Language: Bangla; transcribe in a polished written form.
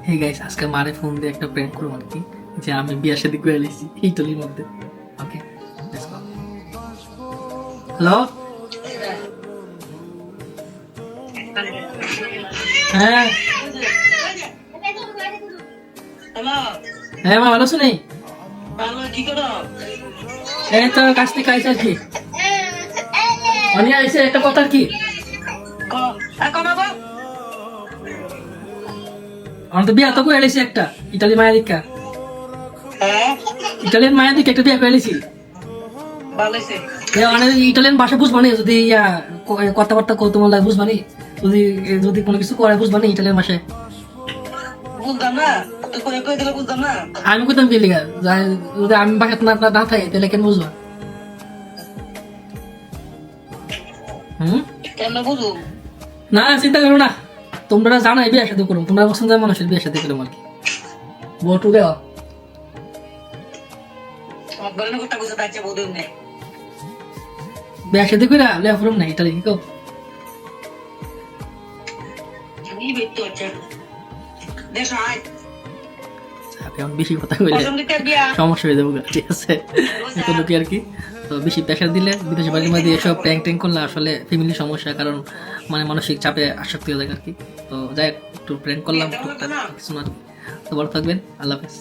হে গাইস, আজকে মারে ফোন দিয়ে একটা প্র্যাঙ্ক করবো আর কি, যে আমি বিয়ার সাথে করে এসেছি ইটালির মধ্যে। ওকে, হ্যালো। হ্যাঁ হ্যালো, হ্যাঁ, মা ভালো শুনি। ভালো কি করো? এই তো কাছ থেকে আইসে আর কি, অনিয়া আইসে একটা কথা আর কি। কমাবো। আমার তো বিয়া তো করে এসেছি একটা ইটালি মায়ের দিকা, হ্যাঁ, ইটালিয়ান মায়ের দিকে একটা বিয়া করে এসেছি। ভালো হয়েছে। মানে ইটালিয়ান ভাষা বুঝবানি, যদি ইয়া কথাবার্তা কৌতুমল লাগে বুঝবানি, যদি যদি কোনো কিছু করে বুঝবানি ইটালিয়ান ভাষায়। বুঝতাম না, তুই করে কই দিলে বুঝতাম না। আমি কইতাম কি লিগা, যদি আমি বাসাতে না না থাকি তাহলে কেন বুঝবা? হুম, কেমন বুঝু? না চিন্তা করো না, তোমরা জানো বিয়ে সাথে করো, তোমরা পছন্দের মানুষের বিয়ে সাথে করো আর কি। বটু দেওয়া আমার বলে না কথা বুঝতে পারছে বুঝুন না। বিয়ে সাথে করে লে ফরম না ইটালি কি কও? আমি বেতো আছে। দেশ আয়। এখন বেশি কথা কইলে পছন্দিতে বিয়া। সমস্যা হয়ে যাবে, ঠিক আছে? এখন কি আর কি, তো বেশি প্রেশার দিলে বিদেশে বাড়ির মধ্যে এসব প্র্যাঙ্ক ট্যাঙ্ক করলে আসলে ফ্যামিলি সমস্যা, কারণ মানে মানসিক চাপে আসক্তি হয়ে যায় আর কি। তো যাই হোক, একটু প্র্যাঙ্ক করলাম টুকটাক কিছু না আর কি। তো ভালো থাকবেন, আল্লাহ হাফেজ।